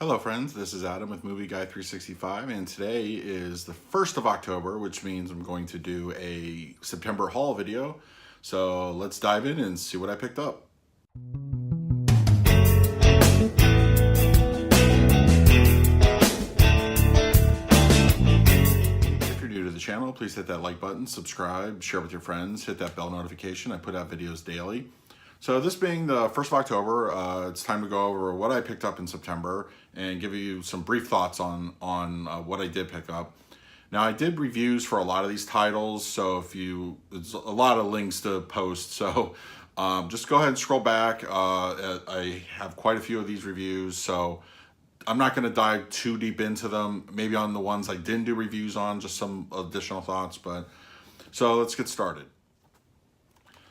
Hello friends, this is Adam with MovieGuy365, and today is the 1st of October, which means I'm going to do a September haul video. So let's dive in and see what I picked up. If you're new to the channel, please hit that like button, subscribe, share with your friends, hit that bell notification. I put out videos daily. So this being the 1st of October, it's time to go over what I picked up in September and give you some brief thoughts on what I did pick up. Now, I did reviews for a lot of these titles, so there's a lot of links to post, so just go ahead and scroll back. I have quite a few of these reviews, so I'm not going to dive too deep into them. Maybe on the ones I didn't do reviews on, just some additional thoughts, so let's get started.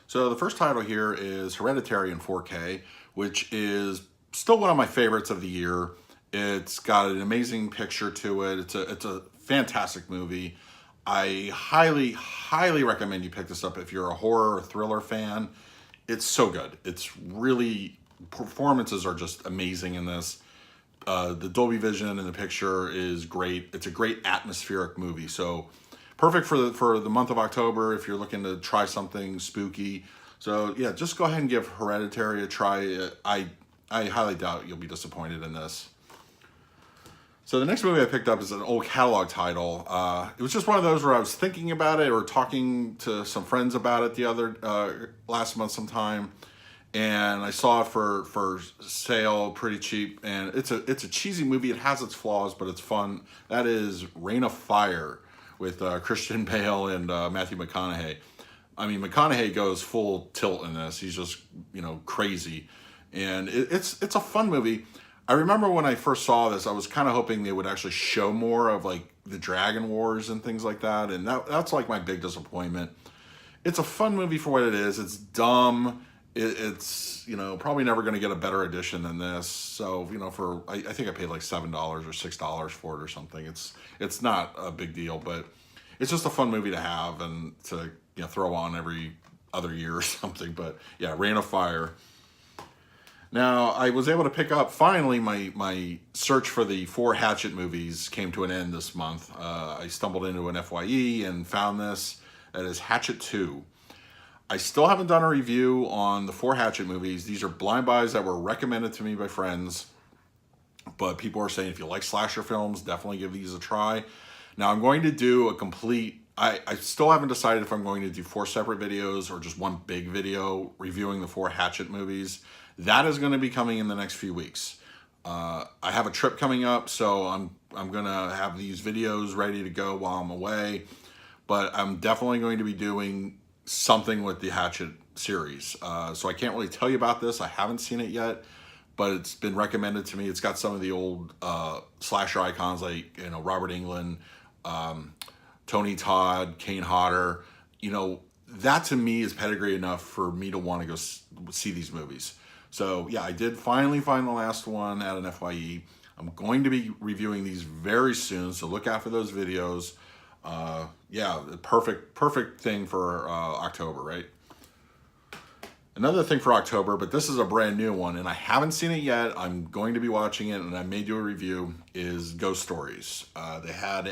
So the first title here is Hereditary in 4K, which is still one of my favorites of the year. It's got an amazing picture to it. It's a fantastic movie. I highly, highly recommend you pick this up if you're a horror or thriller fan. It's so good. It's really, performances are just amazing in this. The Dolby Vision in the picture is great. It's a great atmospheric movie. So perfect for the month of October if you're looking to try something spooky. So yeah, just go ahead and give Hereditary a try. I highly doubt you'll be disappointed in this. So the next movie I picked up is an old catalog title. It was just one of those where I was thinking about it or talking to some friends about it the other last month sometime, and I saw it for sale pretty cheap. And it's a cheesy movie. It has its flaws, but it's fun. That is Reign of Fire with Christian Bale and Matthew McConaughey. I mean, McConaughey goes full tilt in this. He's just, crazy. And it's a fun movie. I remember when I first saw this, I was kind of hoping they would actually show more of like the Dragon Wars and things like that. And that's like my big disappointment. It's a fun movie for what it is. It's dumb. It's probably never going to get a better edition than this. So I think I paid like $7 or $6 for it or something. It's not a big deal, but it's just a fun movie to have and to throw on every other year or something. But yeah, Reign of Fire. Now, I was able to pick up, finally, my search for the 4 Hatchet movies came to an end this month. I stumbled into an FYE and found this. That is Hatchet 2. I still haven't done a review on the 4 Hatchet movies. These are blind buys that were recommended to me by friends. But people are saying if you like slasher films, definitely give these a try. Now, I'm going to do a complete... I still haven't decided if I'm going to do 4 separate videos or just one big video reviewing the 4 Hatchet movies. That is going to be coming in the next few weeks. I have a trip coming up, so I'm going to have these videos ready to go while I'm away. But I'm definitely going to be doing something with the Hatchet series. So I can't really tell you about this. I haven't seen it yet, but it's been recommended to me. It's got some of the old slasher icons like Robert Englund, Tony Todd, Kane Hodder. That to me is pedigree enough for me to want to go see these movies. So yeah, I did finally find the last one at an FYE. I'm going to be reviewing these very soon, so look out for those videos. Yeah, perfect thing for October, right? Another thing for October, but this is a brand new one, and I haven't seen it yet. I'm going to be watching it, and I may do a review, is Ghost Stories. They had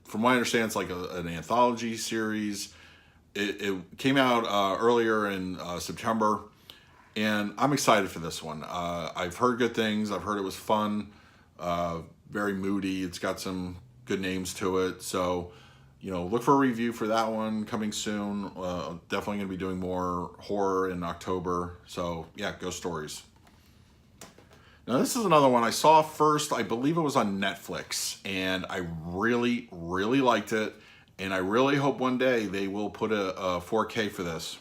from what I understand, it's like an anthology series. It came out earlier in September, and I'm excited for this one. I've heard good things. I've heard it was fun, very moody. It's got some good names to it. So, look for a review for that one coming soon. Definitely going to be doing more horror in October. So, yeah, Ghost Stories. Now, this is another one I saw first. I believe it was on Netflix, and I really, really liked it. And I really hope one day they will put a 4K for this,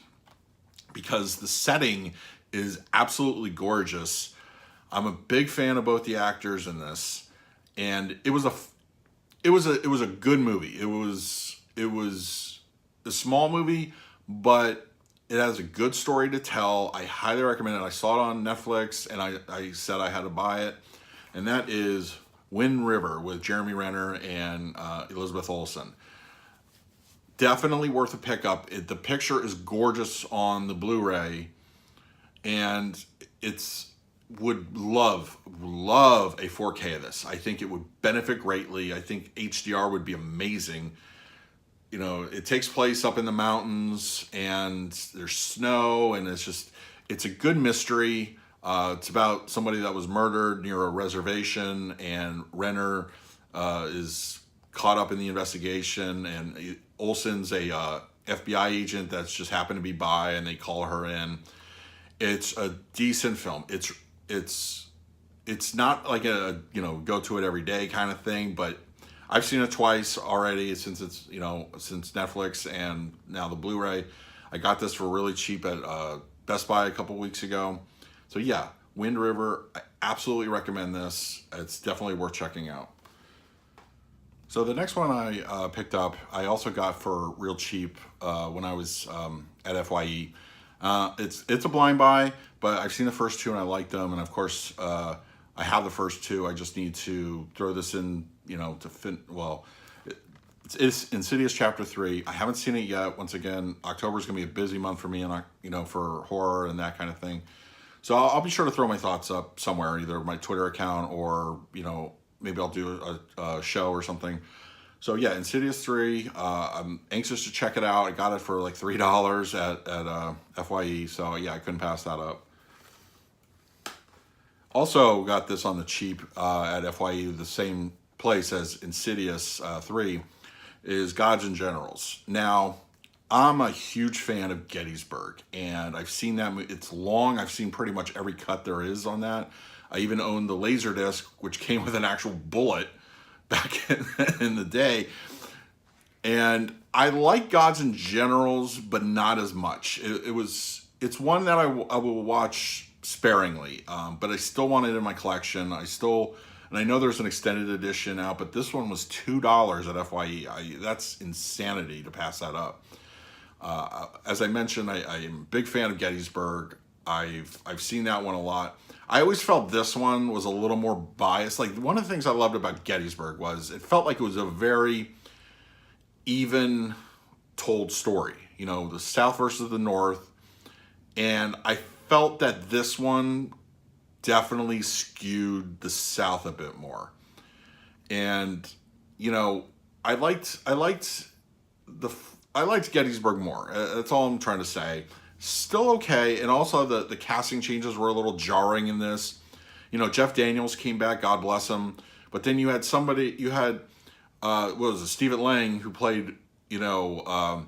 because the setting is absolutely gorgeous. I'm a big fan of both the actors in this, and it was a good movie. It was a small movie, but it has a good story to tell. I highly recommend it. I saw it on Netflix, and I said I had to buy it, and that is Wind River with Jeremy Renner and Elizabeth Olsen. Definitely worth a pickup. The picture is gorgeous on the Blu Ray, and it's would love a 4K of this. I think it would benefit greatly. I think HDR would be amazing. You know, it takes place up in the mountains and there's snow, and it's a good mystery. It's about somebody that was murdered near a reservation, and Renner is caught up in the investigation, and Olsen's a FBI agent that's just happened to be by, and they call her in. It's a decent film. It's not like a, you know, go to it every day kind of thing, but I've seen it twice already since it's, you know, since Netflix and now the Blu Ray. I got this for really cheap at Best Buy a couple weeks ago. So yeah, Wind River, I absolutely recommend this. It's definitely worth checking out. So the next one I picked up, I also got for real cheap when I was at FYE. It's a blind buy, but I've seen the first two and I like them. And of course, I have the first two. I just need to throw this in, you know, to fit. Well, it's Insidious Chapter 3. I haven't seen it yet. Once again, October is going to be a busy month for me, and you know, for horror and that kind of thing. So I'll be sure to throw my thoughts up somewhere, either my Twitter account or, you know, maybe I'll do a show or something. So yeah, Insidious 3, I'm anxious to check it out. I got it for like $3 at FYE, so yeah, I couldn't pass that up. Also got this on the cheap at FYE, the same place as Insidious 3, is Gods and Generals. Now, I'm a huge fan of Gettysburg, and I've seen that. It's long. I've seen pretty much every cut there is on that. I even own the Laserdisc, which came with an actual bullet back in the day. And I like Gods and Generals, but not as much. It's one that I will watch sparingly, but I still want it in my collection. And I know there's an extended edition out, but this one was $2 at FYE. That's insanity to pass that up. As I mentioned, I am a big fan of Gettysburg. I've seen that one a lot. I always felt this one was a little more biased. Like, one of the things I loved about Gettysburg was it felt like it was a very even told story. You know, the South versus the North. And I felt that this one definitely skewed the South a bit more. And, you know, I liked Gettysburg more. That's all I'm trying to say. Still okay, and also the casting changes were a little jarring in this. You know, Jeff Daniels came back, God bless him. But then you had what was it, Stephen Lang, who played, you know,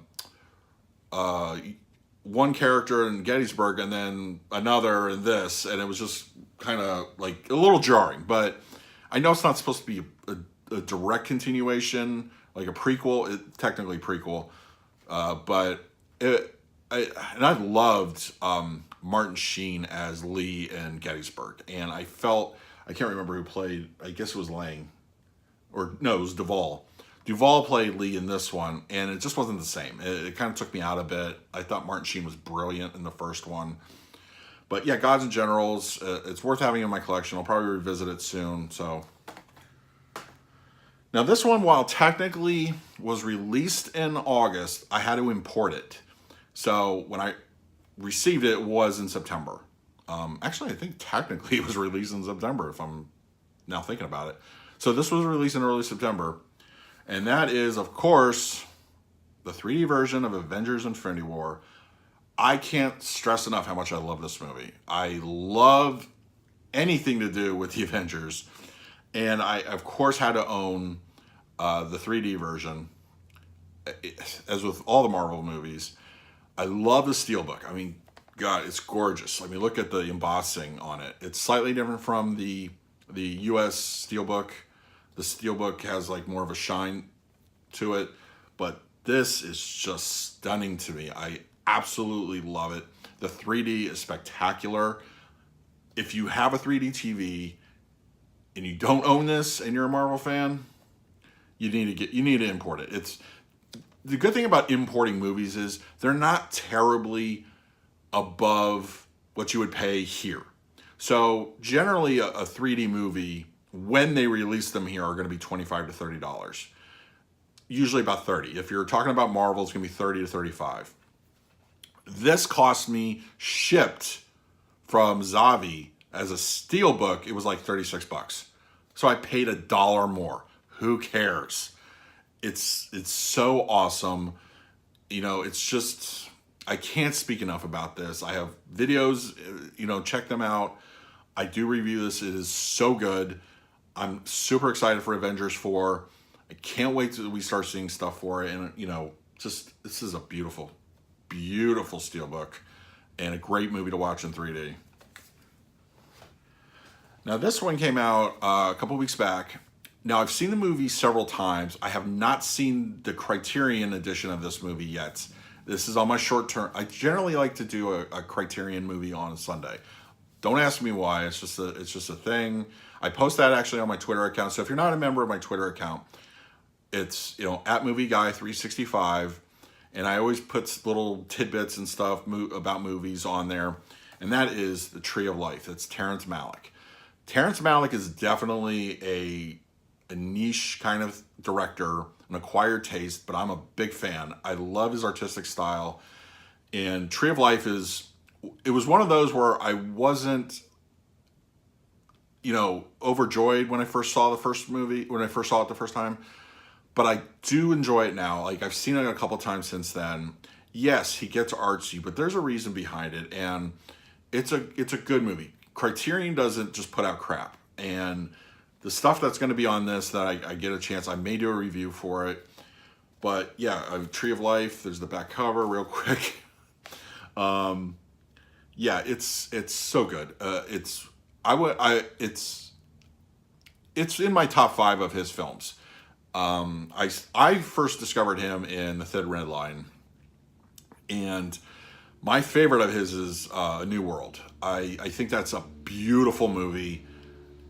one character in Gettysburg and then another in this, and it was just kind of like a little jarring. But I know it's not supposed to be a direct continuation, like a prequel, technically prequel, but I loved Martin Sheen as Lee in Gettysburg, and I can't remember who played, I guess it was Lang, or no, it was Duvall. Duvall played Lee in this one, and it just wasn't the same. It kind of took me out a bit. I thought Martin Sheen was brilliant in the first one. But yeah, Gods and Generals, it's worth having in my collection. I'll probably revisit it soon. So now this one, while technically was released in August, I had to import it. So when I received it, it was in September. Actually, I think technically it was released in September, if I'm now thinking about it. So this was released in early September. And that is, of course, the 3D version of Avengers Infinity War. I can't stress enough how much I love this movie. I love anything to do with the Avengers. And I, of course, had to own the 3D version. As with all the Marvel movies, I love the Steelbook. I mean, God, it's gorgeous. I mean, look at the embossing on it. It's slightly different from the US Steelbook. The Steelbook has like more of a shine to it, but this is just stunning to me. I absolutely love it. The 3D is spectacular. If you have a 3D TV and you don't own this and you're a Marvel fan, you need to import it. It's the good thing about importing movies is they're not terribly above what you would pay here. So generally a 3D movie, when they release them here, are going to be $25 to $30. Usually about 30. If you're talking about Marvel, it's going to be 30 to 35. This cost me, shipped from Zavi, As a steelbook, it was like 36 bucks. So I paid $1 more. Who cares? It's so awesome. You know, it's just, I can't speak enough about this. I have videos, you know, check them out. I do review this. It is so good. I'm super excited for Avengers 4. I can't wait till we start seeing stuff for it. And, you know, just, this is a beautiful, beautiful steelbook and a great movie to watch in 3D. Now, this one came out a couple weeks back. Now, I've seen the movie several times. I have not seen the Criterion edition of this movie yet. This is on my short term. I generally like to do a Criterion movie on a Sunday. Don't ask me why. It's just a thing. I post that actually on my Twitter account. So if you're not a member of my Twitter account, it's, you know, at MovieGuy365, and I always put little tidbits and stuff about movies on there. And that is The Tree of Life. That's Terrence Malick. Terrence Malick is definitely a niche kind of director, an acquired taste, but I'm a big fan. I love his artistic style. And Tree of Life it was one of those where I wasn't, you know, overjoyed when I first saw the first movie, when I first saw it the first time, but I do enjoy it now. Like, I've seen it a couple times since then. Yes, he gets artsy, but there's a reason behind it, and it's a good movie. Criterion doesn't just put out crap, and the stuff that's going to be on this that I get a chance, I may do a review for it. But yeah, Tree of Life, there's the back cover real quick. Yeah, it's so good. It's in my top 5 of his films. I first discovered him in The Thin Red Line, and my favorite of his is A New World. I think that's a beautiful movie.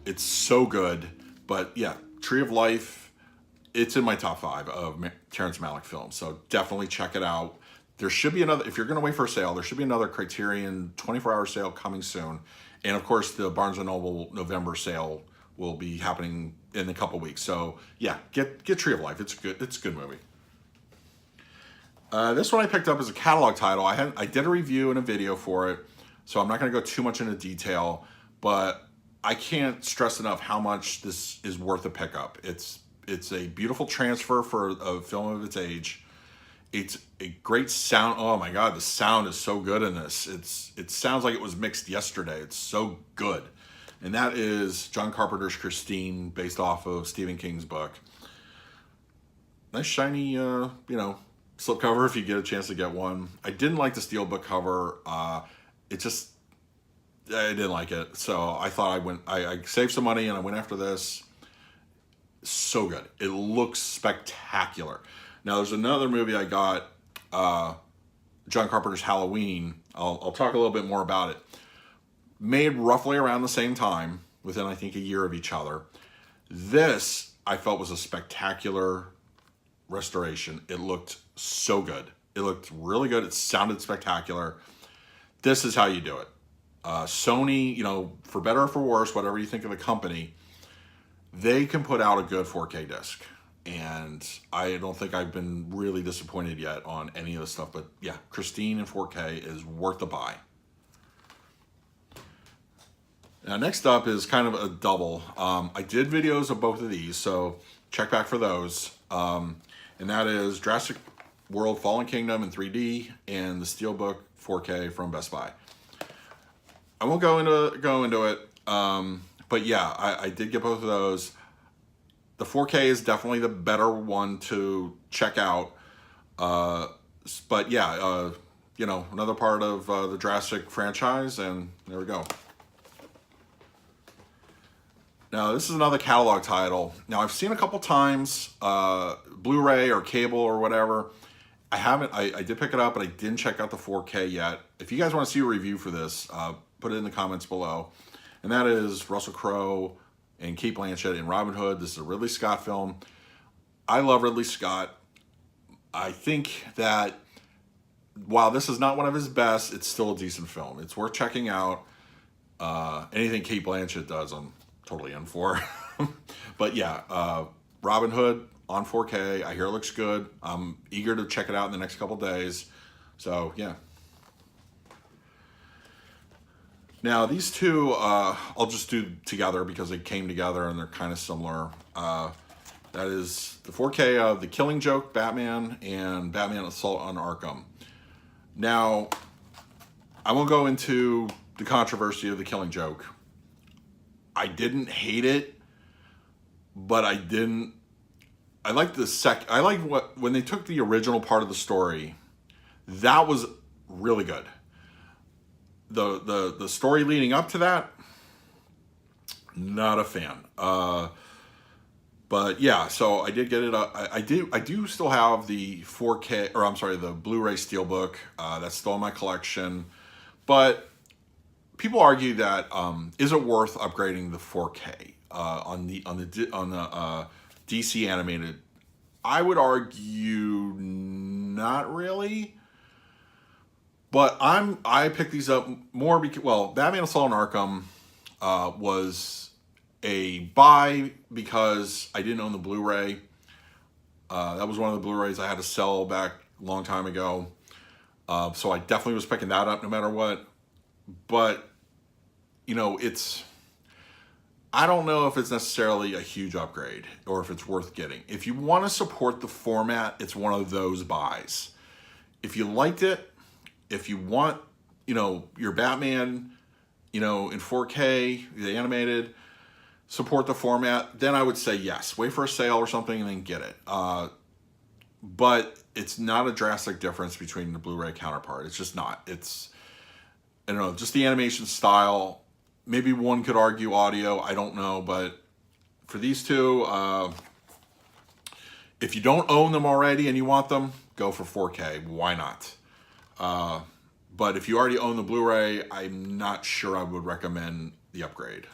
It's so good. But yeah, Tree of Life, it's in my top 5 of Terrence Malick films. So definitely check it out. There should be another, if you're going to wait for a sale, there should be another Criterion 24-hour sale coming soon. And of course, the Barnes & Noble November sale will be happening in a couple weeks. So yeah, get Tree of Life. It's good. It's a good movie. This one I picked up as a catalog title. I did a review and a video for it, so I'm not going to go too much into detail, but I can't stress enough how much this is worth a pickup. It's a beautiful transfer for a film of its age. It's a great sound. Oh my God, the sound is so good in this. It sounds like it was mixed yesterday. It's so good. And that is John Carpenter's Christine, based off of Stephen King's book. Nice shiny, you know, slipcover if you get a chance to get one. I didn't like the steelbook cover. I didn't like it. So I thought I saved some money and I went after this. So good. It looks spectacular. Now there's another movie I got, John Carpenter's Halloween. I'll talk a little bit more about it. Made roughly around the same time, within I think a year of each other. This I felt was a spectacular restoration. It looked so good. It looked really good. It sounded spectacular. This is how you do it. Sony, you know, for better or for worse, whatever you think of the company, they can put out a good 4K disc. And I don't think I've been really disappointed yet on any of the stuff. But yeah, Christine in 4K is worth the buy. Now, next up is kind of a double. I did videos of both of these, so check back for those. And that is Jurassic World Fallen Kingdom in 3D and the Steelbook 4K from Best Buy. I won't go into it, but yeah, I did get both of those. The 4K is definitely the better one to check out. But yeah, you know, another part of the Jurassic franchise, and there we go. Now, this is another catalog title. Now, I've seen a couple times, Blu Ray or cable or whatever. I did pick it up, but I didn't check out the 4K yet. If you guys want to see a review for this, put it in the comments below. And that is Russell Crowe and Kate Blanchett in Robin Hood. This is a Ridley Scott film. I love Ridley Scott. I think that while this is not one of his best, it's still a decent film. It's worth checking out. Anything Kate Blanchett does, I'm totally in for. But yeah, Robin Hood on 4K. I hear it looks good. I'm eager to check it out in the next couple days. So yeah. Now these two, I'll just do together because they came together and they're kind of similar. That is the 4K of The Killing Joke Batman and Batman Assault on Arkham. Now, I won't go into the controversy of The Killing Joke. I didn't hate it, but I like when they took the original part of the story, that was really good. The story leading up to that, not a fan. But yeah, so I did get it. I do still have the 4K, or I'm sorry, the Blu Ray Steelbook. That's still in my collection. But people argue that is it worth upgrading the 4K on the DC animated? I would argue not really. But I picked these up more because, well, Batman Assault on Arkham was a buy because I didn't own the Blu-ray. That was one of the Blu-rays I had to sell back a long time ago. So I definitely was picking that up no matter what. But, you know, I don't know if it's necessarily a huge upgrade or if it's worth getting. If you want to support the format, it's one of those buys. If you liked it, if you want, you know, your Batman, you know, in 4K, the animated, support the format, then I would say yes. Wait for a sale or something and then get it. But it's not a drastic difference between the Blu-ray counterpart. It's just not. It's, I don't know, just the animation style. Maybe one could argue audio. I don't know. But for these two, if you don't own them already and you want them, go for 4K. Why not? But if you already own the Blu-ray, I'm not sure I would recommend the upgrade.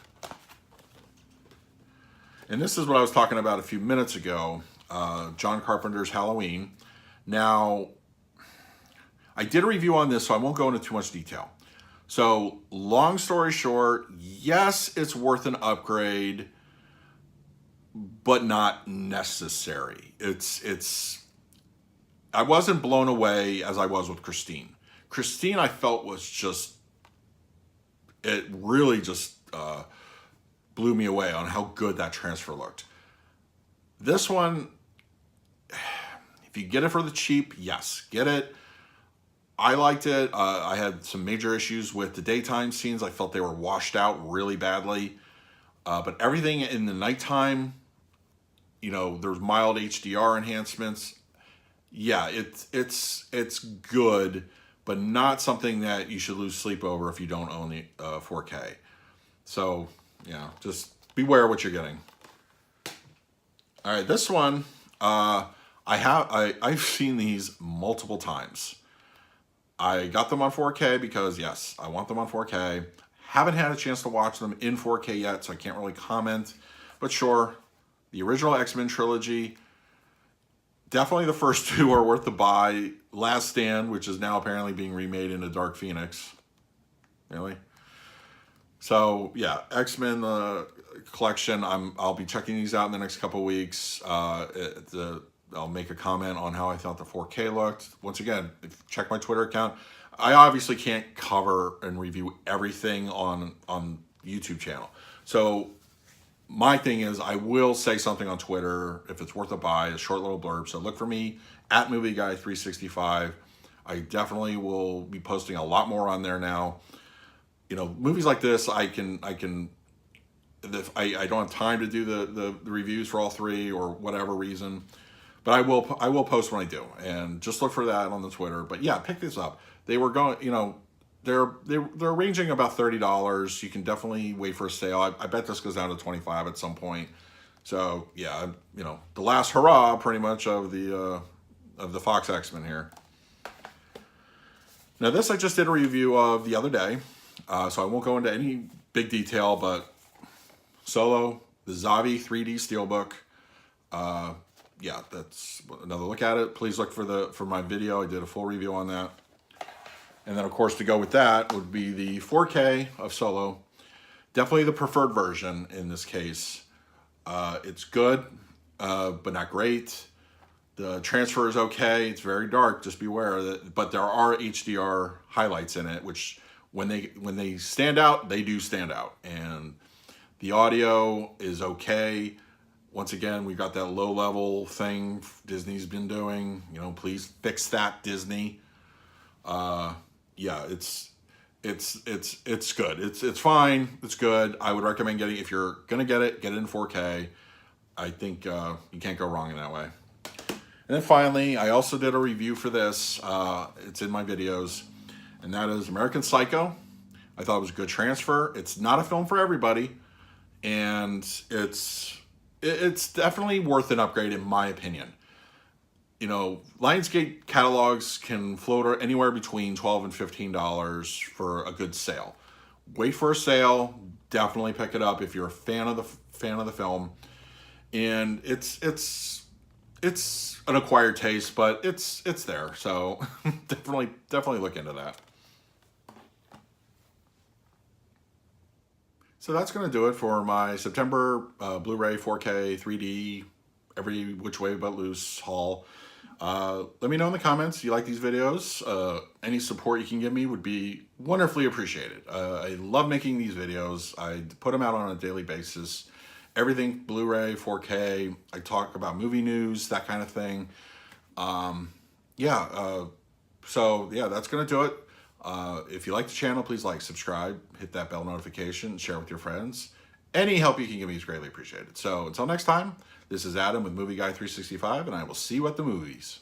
And this is what I was talking about a few minutes ago, John Carpenter's Halloween. Now, I did a review on this, so I won't go into too much detail. So, long story short, yes, it's worth an upgrade, but not necessary. I wasn't blown away as I was with Christine. Christine, I felt was just, it really just blew me away on how good that transfer looked. This one, if you get it for the cheap, yes, get it. I liked it. I had some major issues with the daytime scenes. I felt they were washed out really badly. But everything in the nighttime, you know, there's mild HDR enhancements. Yeah, it's good, but not something that you should lose sleep over if you don't own the 4K. So, yeah, just beware what you're getting. All right, this one, I've seen these multiple times. I got them on 4K because, yes, I want them on 4K. Haven't had a chance to watch them in 4K yet, so I can't really comment. But sure, the original X-Men trilogy, definitely the first two are worth the buy. Last Stand, which is now apparently being remade into Dark Phoenix. Really? So, yeah, X-Men collection, I'll be checking these out in the next couple of weeks. I'll make a comment on how I thought the 4K looked. Once again, check my Twitter account. I obviously can't cover and review everything on YouTube channel. So my thing is I will say something on Twitter if it's worth a buy, a short little blurb. So look for me at MovieGuy365. I definitely will be posting a lot more on there now. You know, movies like this, I don't have time to do the reviews for all three or whatever reason. But I will post when I do, and just look for that on the Twitter. But yeah, pick this up. They were going, you know, they're ranging about $30. You can definitely wait for a sale. I bet this goes down to $25 at some point. So yeah, you know, the last hurrah pretty much of the Fox X-Men here. Now this I just did a review of the other day, so I won't go into any big detail. But Solo, the Zavi 3D Steelbook. Yeah, that's another look at it. Please look for my video. I did a full review on that. And then, of course, to go with that would be the 4K of Solo. Definitely the preferred version in this case. It's good, but not great. The transfer is okay. It's very dark. Just beware that. But there are HDR highlights in it, which when they stand out, they do stand out. And the audio is okay. Once again, we've got that low level thing Disney's been doing. You know, please fix that, Disney. Yeah, it's good. It's fine. It's good. I would recommend getting, if you're gonna get it in 4K. I think you can't go wrong in that way. And then finally, I also did a review for this. It's in my videos, and that is American Psycho. I thought it was a good transfer. It's not a film for everybody, and it's definitely worth an upgrade in my opinion. You know, Lionsgate catalogs can float anywhere between $12 and $15 for a good sale. Wait for a sale. Definitely pick it up if you're a fan of the film. And it's an acquired taste, but it's there. So definitely look into that. So that's going to do it for my September Blu Ray 4K 3D every which way but loose haul. Let me know in the comments you like these videos. Any support you can give me would be wonderfully appreciated. I love making these videos. I put them out on a daily basis. Everything Blu Ray 4K. I talk about movie news, that kind of thing. So yeah, that's gonna do it. If you like the channel, please like, subscribe, hit that bell notification, share with your friends. Any help you can give me is greatly appreciated. So until next time, this is Adam with MovieGuy365, and I will see you at the movies.